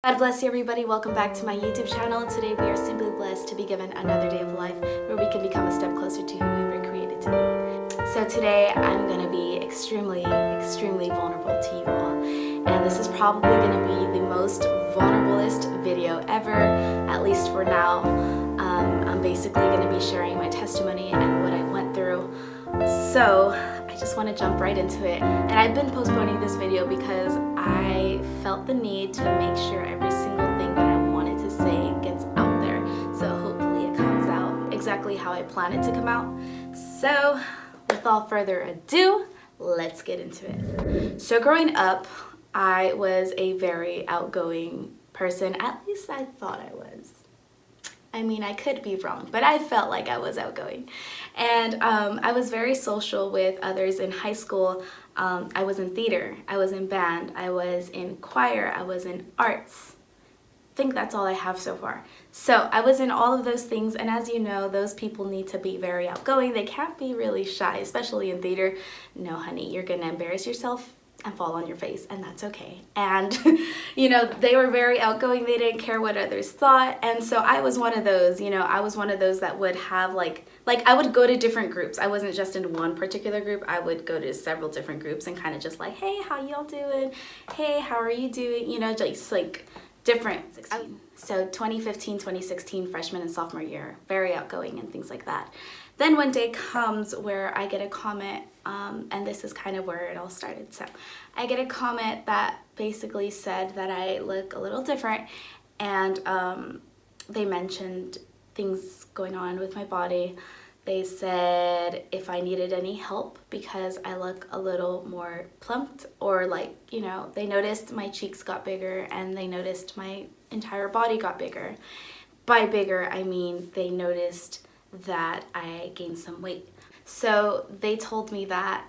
God bless you, everybody. Welcome back to my YouTube channel. Today we are simply blessed to be given another day of life where we can become a step closer to who we were created to be. So today I'm going to be extremely vulnerable to you all. And this is probably going to be the most vulnerablest video ever, at least for now. I'm basically going to be sharing my testimony and what I went through. So I just want to jump right into it. And I've been postponing this video because I felt the need to make sure every single thing that I wanted to say gets out there. So hopefully it comes out exactly how I plan it to come out. So without further ado, let's get into it. So growing up, I was a very outgoing person. At least I thought I was. I mean, I could be wrong, but I felt like I was outgoing. And I was very social with others in high school. I was in theater, I was in band, I was in choir, I was in arts. I think that's all I have so far. So I was in all of those things, and as you know, those people need to be very outgoing. They can't be really shy, especially in theater. No, honey, you're gonna embarrass yourself and fall on your face, and that's okay. And you know, they were very outgoing. They didn't care what others thought. And so I was one of those, I was one of those that would have like I would go to different groups. I wasn't just in one particular group. I would go to several different groups and kind of just like, hey, how y'all doing? Hey, how are you doing? Just like different. So 2015, 2016, freshman and sophomore year, very outgoing and things like that. Then one day comes where I get a comment, and this is kind of where it all started. So I get a comment that basically said that I look a little different, and they mentioned things going on with my body. They said if I needed any help because I look a little more plumped, or they noticed my cheeks got bigger and they noticed my entire body got bigger. By bigger, I mean they noticed that I gained some weight. So they told me that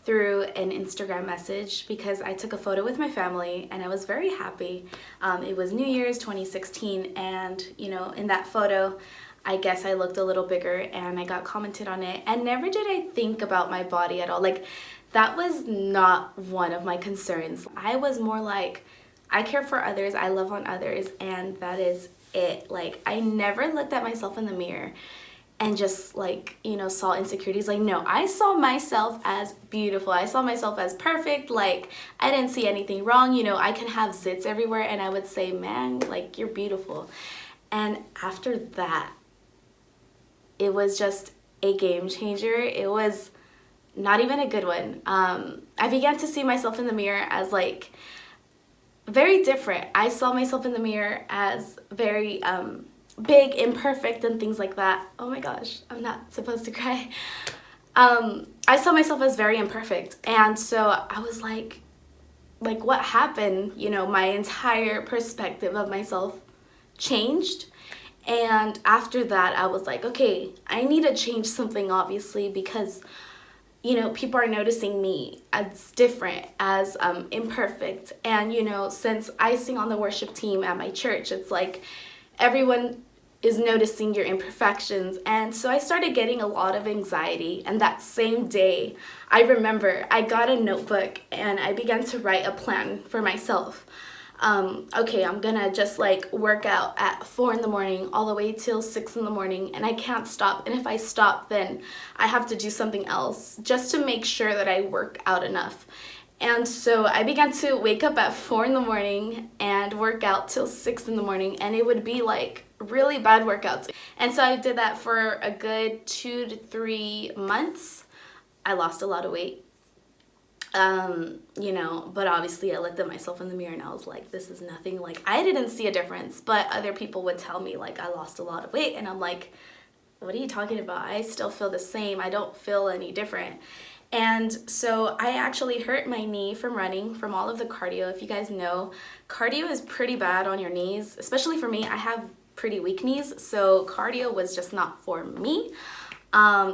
through an Instagram message because I took a photo with my family and I was very happy. It was New Year's 2016, and in that photo I guess I looked a little bigger and I got commented on it, and never did I think about my body at all. That was not one of my concerns. I was more like, I care for others, I love on others, and that is it. I never looked at myself in the mirror and just saw insecurities. No, I saw myself as beautiful. I saw myself as perfect. I didn't see anything wrong. I can have zits everywhere and I would say, man, you're beautiful. And after that, it was just a game changer. It was not even a good one. I began to see myself in the mirror as very different. I saw myself in the mirror as very big, imperfect, and things like that. Oh my gosh, I'm not supposed to cry. I saw myself as very imperfect, and so I was like what happened? My entire perspective of myself changed. And after that, I was like, okay, I need to change something, obviously, because people are noticing me as different, as imperfect. And since I sing on the worship team at my church, it's everyone is noticing your imperfections. And so I started getting a lot of anxiety. And that same day, I remember I got a notebook and I began to write a plan for myself. Okay, I'm gonna just work out at 4 in the morning all the way till 6 in the morning, and I can't stop. And if I stop, then I have to do something else just to make sure that I work out enough. And so I began to wake up at 4 in the morning and work out till 6 in the morning, and it would be really bad workouts. And so I did that for a good 2 to 3 months. I lost a lot of weight. But obviously I looked at myself in the mirror and I was like, this is nothing. I didn't see a difference, but other people would tell me I lost a lot of weight, and I'm like, what are you talking about? I still feel the same. I don't feel any different. And so I actually hurt my knee from running, from all of the cardio. If you guys know, cardio is pretty bad on your knees, especially for me. I have pretty weak knees, so cardio was just not for me.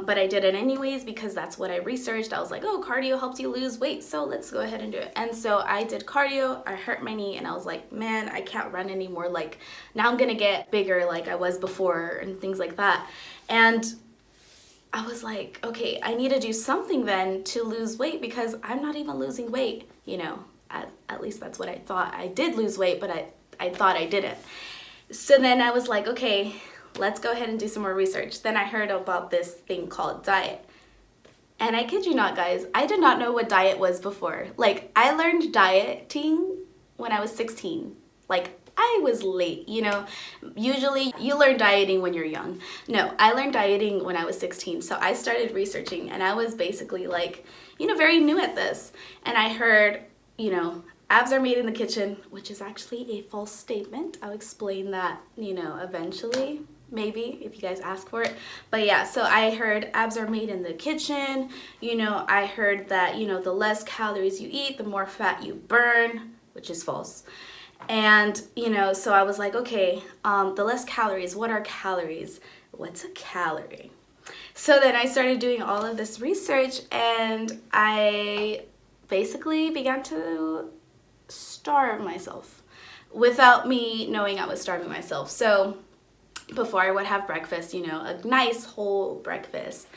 But I did it anyways because that's what I researched. I was like, oh, cardio helps you lose weight, so let's go ahead and do it. And so I did cardio, I hurt my knee, and I was like, man, I can't run anymore. Now I'm gonna get bigger like I was before and things like that. And I was like, okay, I need to do something then to lose weight because I'm not even losing weight, at least that's what I thought. I did lose weight, but I thought I didn't. So then I was like, okay, let's go ahead and do some more research. Then I heard about this thing called diet. And I kid you not, guys, I did not know what diet was before. Like, I learned dieting when I was 16. Like, I was late, you know. Usually you learn dieting when you're young. No, I learned dieting when I was 16. So I started researching, and I was basically like, you know, very new at this. And I heard, you know, abs are made in the kitchen, which is actually a false statement. I'll explain that, you know, eventually, maybe, if you guys ask for it. But yeah, so I heard abs are made in the kitchen. You know, I heard that, you know, the less calories you eat, the more fat you burn, which is false. And, you know, so I was like, okay, the less calories, what are calories? What's a calorie? So then I started doing all of this research, and I basically began to starve myself without me knowing I was starving myself. So before I would have breakfast, you know, a nice whole breakfast.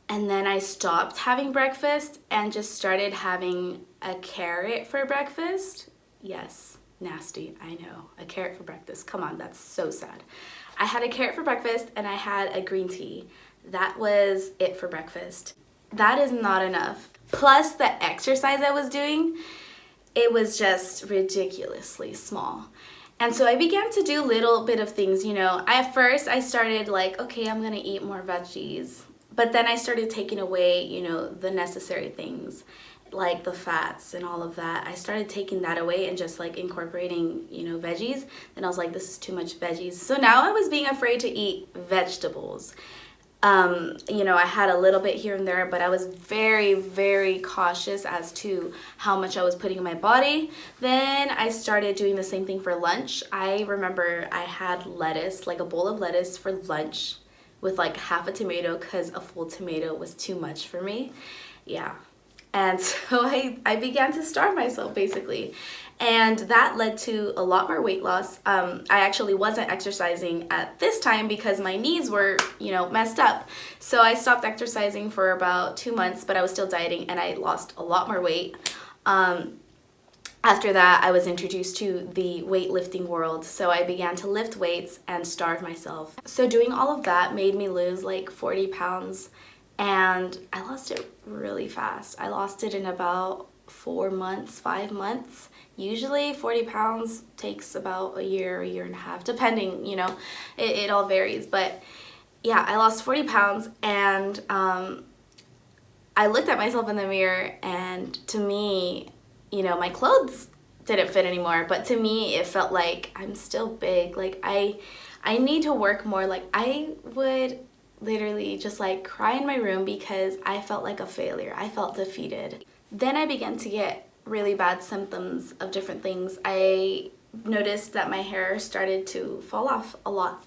And then I stopped having breakfast and just started having a carrot for breakfast. Yes, nasty, I know. A carrot for breakfast. Come on, that's so sad. I had a carrot for breakfast and I had a green tea. That was it for breakfast. That is not enough. Plus the exercise I was doing, it was just ridiculously small. And so I began to do little bit of things, you know. At first I started like, okay, I'm gonna eat more veggies. But then I started taking away, you know, the necessary things, like the fats and all of that. I started taking that away and just like incorporating, you know, veggies. Then I was like, this is too much veggies. So now I was being afraid to eat vegetables. You know, I had a little bit here and there, but I was very, very cautious as to how much I was putting in my body. Then I started doing the same thing for lunch. I remember I had lettuce, like a bowl of lettuce for lunch with like half a tomato because a full tomato was too much for me. Yeah. And so I began to starve myself basically. And that led to a lot more weight loss. I actually wasn't exercising at this time because my knees were, you know, messed up. So I stopped exercising for about 2 months, but I was still dieting and I lost a lot more weight. After that, I was introduced to the weightlifting world. So I began to lift weights and starve myself. So doing all of that made me lose like 40 pounds. And I lost it really fast. I lost it in about 4 months, 5 months. Usually 40 pounds takes about a year and a half, depending, you know, it all varies. But yeah, I lost 40 pounds and I looked at myself in the mirror, and to me, you know, my clothes didn't fit anymore. But to me, it felt like I'm still big. Like I need to work more. Like I would literally just like cry in my room because I felt like a failure. I felt defeated. Then I began to get really bad symptoms of different things. I noticed that my hair started to fall off a lot.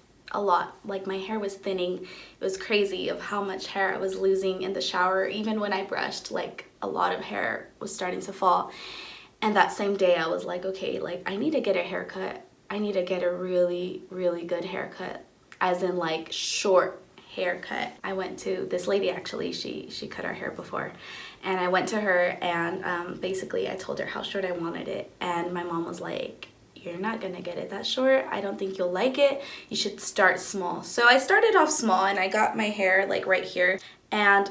Like my hair was thinning. It was crazy of how much hair I was losing in the shower. Even when I brushed, like a lot of hair was starting to fall. And that same day I was like, okay, like I need to get a haircut. I need to get a really, really good haircut, as in like short haircut. I went to this lady, actually, she cut our hair before, and I went to her and basically I told her how short I wanted it, and my mom was like, you're not gonna get it that short. I don't think you'll like it. You should start small. So I started off small and I got my hair like right here, and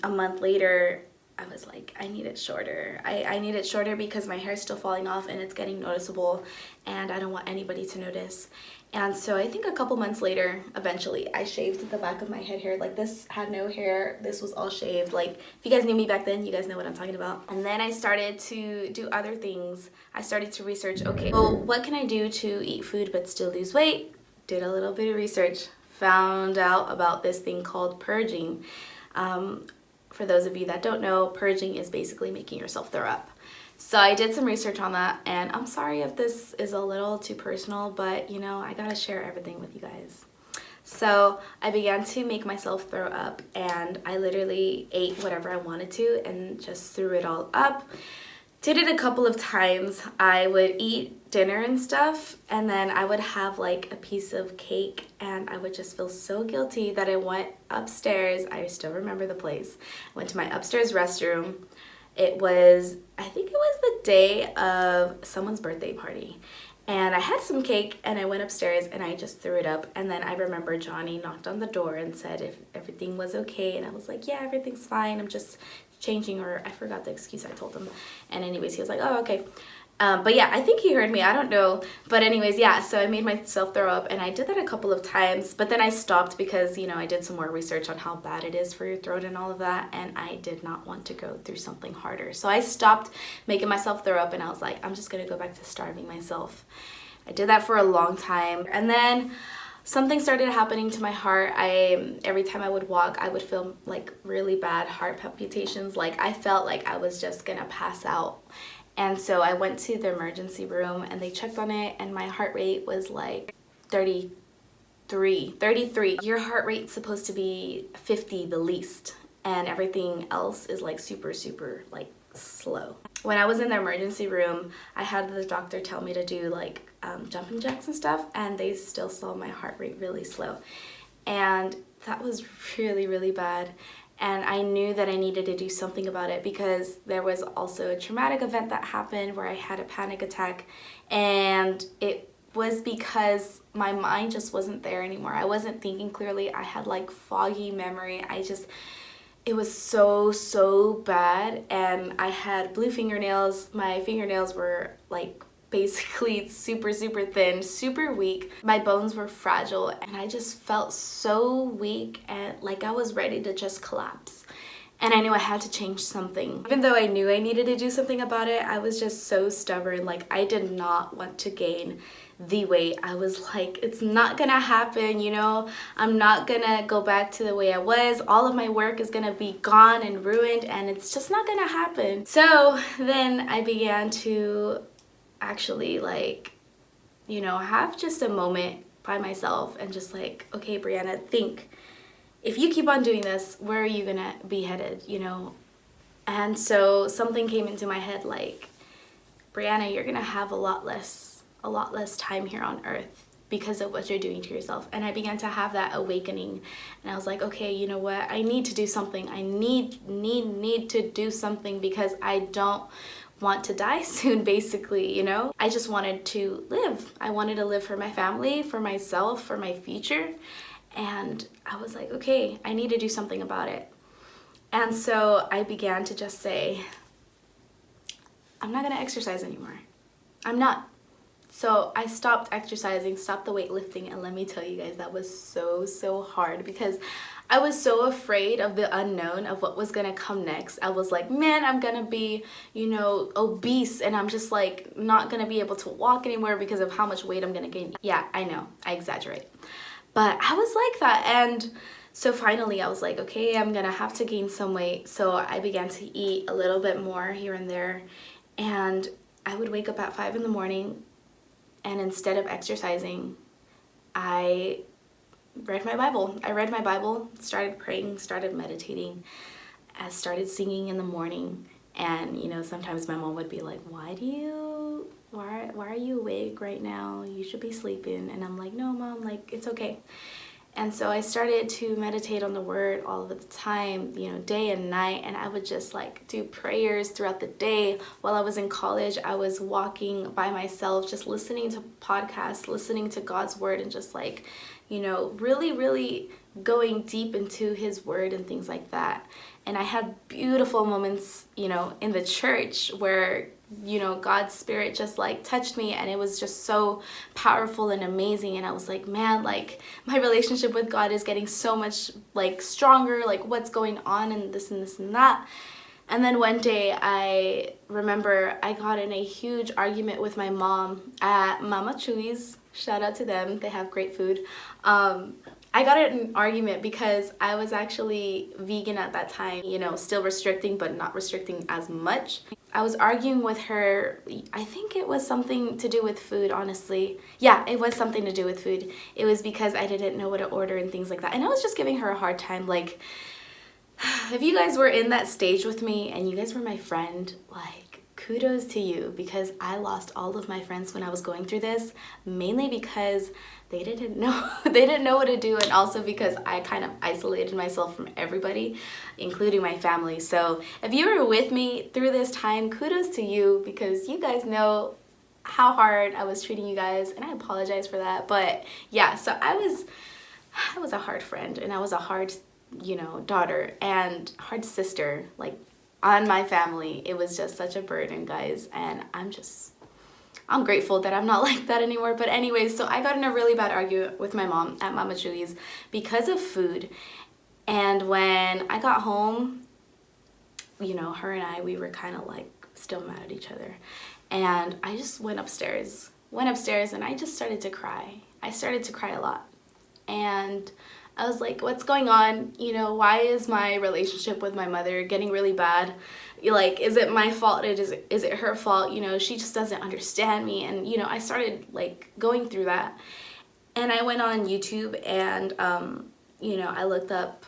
a month later I was like, I need it shorter. I need it shorter because my hair is still falling off and it's getting noticeable and I don't want anybody to notice. And so I think a couple months later, eventually, I shaved the back of my head hair. Like this had no hair. This was all shaved. Like if you guys knew me back then, you guys know what I'm talking about. And then I started to do other things. I started to research, okay, well, what can I do to eat food but still lose weight? Did a little bit of research. Found out about this thing called purging. For those of you that don't know, purging is basically making yourself throw up. So I did some research on that, and I'm sorry if this is a little too personal, but you know, I gotta share everything with you guys. So I began to make myself throw up, and I literally ate whatever I wanted to and just threw it all up. Did it a couple of times. I would eat dinner and stuff, and then I would have like a piece of cake, and I would just feel so guilty that I went upstairs. I still remember the place. I went to my upstairs restroom. It was, I think it was the day of someone's birthday party. And I had some cake and I went upstairs and I just threw it up. And then I remember Johnny knocked on the door and said if everything was okay. And I was like, yeah, everything's fine. I'm just changing, or I forgot the excuse I told him. And anyways, he was like, oh, okay. But yeah, I think he heard me. I don't know. But anyways, yeah, so I made myself throw up, and I did that a couple of times. But then I stopped because, you know, I did some more research on how bad it is for your throat and all of that. And I did not want to go through something harder. So I stopped making myself throw up, and I was like, I'm just going to go back to starving myself. I did that for a long time. And then something started happening to my heart. Every time I would walk, I would feel like really bad heart palpitations. Like I felt like I was just going to pass out. And so I went to the emergency room and they checked on it, and my heart rate was like 33. Your heart rate's supposed to be 50 the least, and everything else is like super like slow. When I was in the emergency room, I had the doctor tell me to do like jumping jacks and stuff, and they still saw my heart rate really slow. And that was really bad. And I knew that I needed to do something about it, because there was also a traumatic event that happened where I had a panic attack, and it was because my mind just wasn't there anymore. I wasn't thinking clearly. I had like foggy memory. It was so bad, and I had blue fingernails. My fingernails were like basically super thin, super weak. My bones were fragile, and I just felt so weak and like I was ready to just collapse. And I knew I had to change something. Even though I knew I needed to do something about it, I was just so stubborn. Like I did not want to gain the weight. I was like, it's not gonna happen, you know? I'm not gonna go back to the way I was. All of my work is gonna be gone and ruined, and it's just not gonna happen. So then I began to actually like, you know, have just a moment by myself and just like, okay, Brianna, think, if you keep on doing this, where are you gonna be headed, you know? And so something came into my head like, Brianna, you're gonna have a lot less time here on earth because of what you're doing to yourself. And I began to have that awakening, and I was like, okay, you know what, I need to do something. I need to do something, because I don't want to die soon, basically, you know? I just wanted to live. I wanted to live for my family, for myself, for my future. And I was like, okay, I need to do something about it. And so I began to just say, I'm not gonna exercise anymore. I'm not. So I stopped exercising, stopped the weightlifting, and let me tell you guys, that was so hard, because I was so afraid of the unknown, of what was gonna come next. I was like, man, I'm gonna be, you know, obese, and I'm just like not gonna be able to walk anymore because of how much weight I'm gonna gain. Yeah, I know, I exaggerate. But I was like that, and so finally I was like, okay, I'm gonna have to gain some weight. So I began to eat a little bit more here and there, and I would wake up at 5 in the morning, and instead of exercising, I read my Bible. I read my Bible, started praying, started meditating, I started singing in the morning. And you know, sometimes my mom would be like, why are you awake right now? You should be sleeping. And I'm like, no, Mom, like it's okay. And so I started to meditate on the word all of the time, you know, day and night. And I would just like do prayers throughout the day. While I was in college, I was walking by myself, just listening to podcasts, listening to God's word, and just like, you know, really going deep into his word and things like that. And I had beautiful moments, you know, in the church where, you know, God's spirit just like touched me, and it was just so powerful and amazing. And I was like, man, like my relationship with God is getting so much like stronger, like what's going on, and this and this and that. And then one day I remember I got in a huge argument with my mom at Mama Chuy's. Shout out to them, they have great food. I got in an argument because I was actually vegan at that time, you know, still restricting, but not restricting as much. I was arguing with her. I think it was something to do with food, honestly. Yeah, it was something to do with food. It was because I didn't know what to order and things like that. And I was just giving her a hard time. Like, if you guys were in that stage with me and you guys were my friend, like, kudos to you, because I lost all of my friends when I was going through this, mainly because they didn't know what to do, and also because I kind of isolated myself from everybody, including my family. So if you were with me through this time, kudos to you, because you guys know how hard I was treating you guys, and I apologize for that. But yeah, so I was a hard friend, and I was a hard, you know, daughter and hard sister, like, on my family. It was just such a burden, guys, and I'm grateful that I'm not like that anymore. But anyways, so I got in a really bad argument with my mom at Mama Julie's because of food. And when I got home, you know, her and I, we were kind of like still mad at each other. And I just went upstairs and I just started to cry. I started to cry a lot. And I was like, what's going on? You know, why is my relationship with my mother getting really bad? Like, is it my fault? Is it her fault? You know, she just doesn't understand me. And, you know, I started like going through that. And I went on YouTube and, you know, I looked up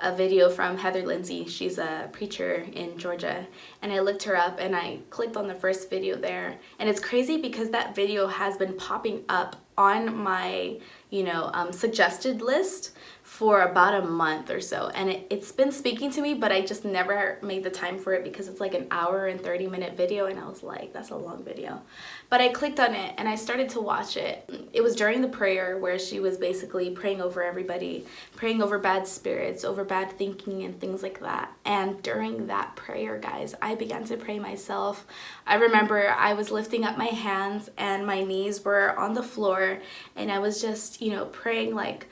a video from Heather Lindsay. She's a preacher in Georgia. And I looked her up and I clicked on the first video there. And it's crazy because that video has been popping up on my, you know, suggested list for about a month or so, and it's been speaking to me, but I just never made the time for it because it's like an hour and 30-minute video, and I was like, that's a long video. But I clicked on it and I started to watch it. It was during the prayer where she was basically praying over everybody, praying over bad spirits, over bad thinking and things like that. And during that prayer, guys, I began to pray myself. I remember I was lifting up my hands and my knees were on the floor, and I was just, you know, praying like,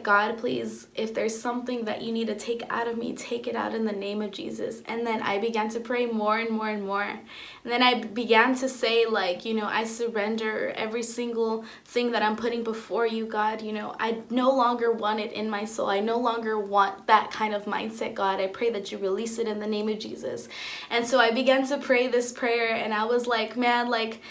God, please, if there's something that you need to take out of me, take it out in the name of Jesus. And then I began to pray more and more and more. And then I began to say, like, you know, I surrender every single thing that I'm putting before you, God. You know, I no longer want it in my soul. I no longer want that kind of mindset, God. I pray that you release it in the name of Jesus. And so I began to pray this prayer, and I was like, man, like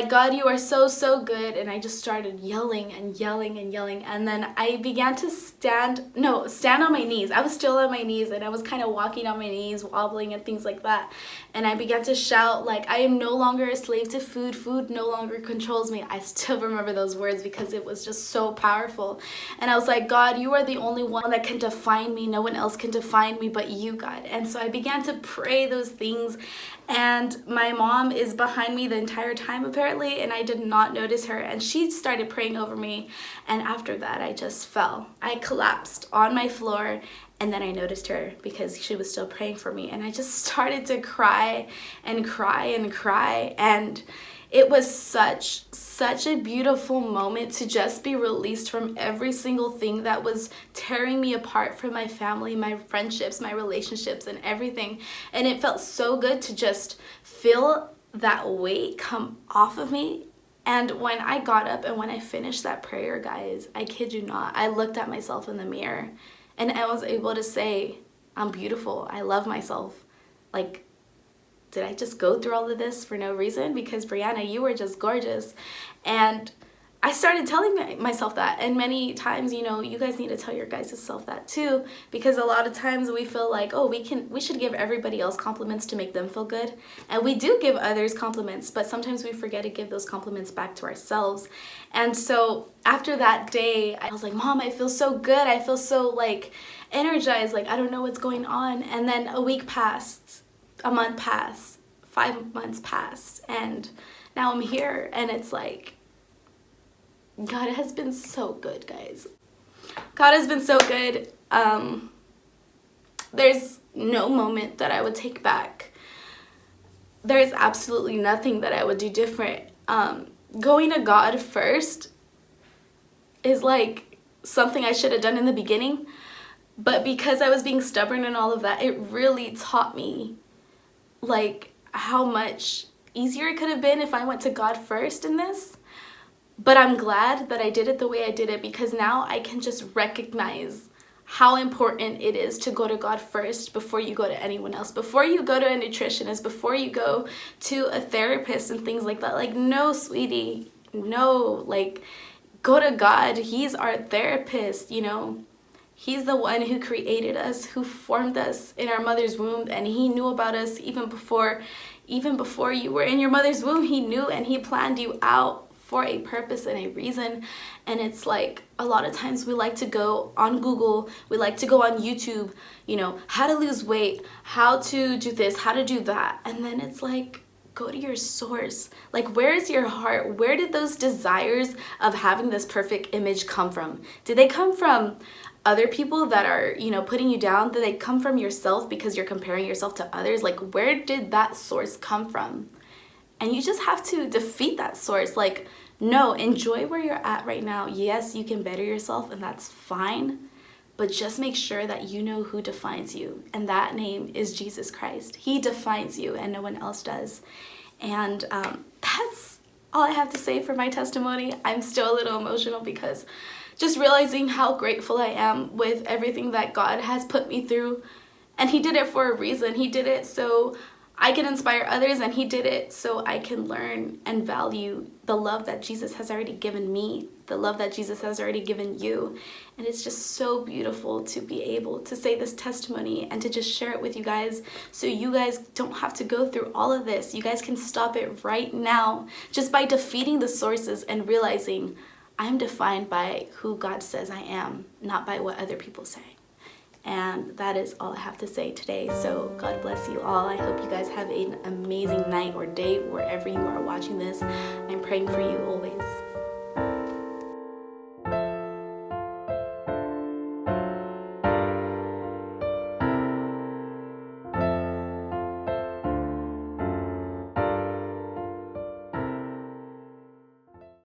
God, you are so, so good. And I just started yelling and yelling and yelling. And then I began to stand on my knees. I was still on my knees, and I was kind of walking on my knees, wobbling and things like that. And I began to shout, like, I am no longer a slave to food. Food no longer controls me. I still remember those words because it was just so powerful. And I was like, God, you are the only one that can define me. No one else can define me but you, God. And so I began to pray those things. And my mom is behind me the entire time apparently, and I did not notice her, and she started praying over me. And after that, I just fell. I collapsed on my floor, and then I noticed her because she was still praying for me, and I just started to cry and cry and cry. And it was such a beautiful moment to just be released from every single thing that was tearing me apart from my family, my friendships, my relationships, and everything. And it felt so good to just feel that weight come off of me. And when I got up and when I finished that prayer, guys, I kid you not, I looked at myself in the mirror and I was able to say, I'm beautiful. I love myself. Like, did I just go through all of this for no reason? Because Brianna, you were just gorgeous. And I started telling myself that. And many times, you know, you guys need to tell your guys' self that too. Because a lot of times we feel like, oh, we should give everybody else compliments to make them feel good. And we do give others compliments, but sometimes we forget to give those compliments back to ourselves. And so after that day, I was like, Mom, I feel so good. I feel so like energized. Like, I don't know what's going on. And then a week passed. A month passed, 5 months passed, and now I'm here, and it's like, God has been so good, guys. God has been so good. There's no moment that I would take back. There's absolutely nothing that I would do different. Going to God first is like something I should have done in the beginning, but because I was being stubborn and all of that, it really taught me like how much easier it could have been if I went to God first in this. But I'm glad that I did it the way I did it, because now I can just recognize how important it is to go to God first before you go to anyone else, before you go to a nutritionist, before you go to a therapist and things like that. Like, no, sweetie, no, like, go to God. He's our therapist, you know. He's the one who created us, who formed us in our mother's womb, and he knew about us even before you were in your mother's womb. He knew, and he planned you out for a purpose and a reason. And it's like, a lot of times we like to go on Google, we like to go on YouTube, you know, how to lose weight, how to do this, how to do that. And then it's like, go to your source. Like, where is your heart? Where did those desires of having this perfect image come from? Did they come from other people that are, you know, putting you down? Did they come from yourself because you're comparing yourself to others? Like, where did that source come from? And you just have to defeat that source. Like, no, enjoy where you're at right now. Yes, you can better yourself, and that's fine. But just make sure that you know who defines you. And that name is Jesus Christ. He defines you and no one else does. And that's all I have to say for my testimony. I'm still a little emotional because just realizing how grateful I am with everything that God has put me through. And He did it for a reason. He did it so I can inspire others, and He did it so I can learn and value the love that Jesus has already given me, the love that Jesus has already given you. And it's just so beautiful to be able to say this testimony and to just share it with you guys, so you guys don't have to go through all of this. You guys can stop it right now just by defeating the sources and realizing I'm defined by who God says I am, not by what other people say. And that is all I have to say today. So God bless you all. I hope you guys have an amazing night or day wherever you are watching this. I'm praying for you always.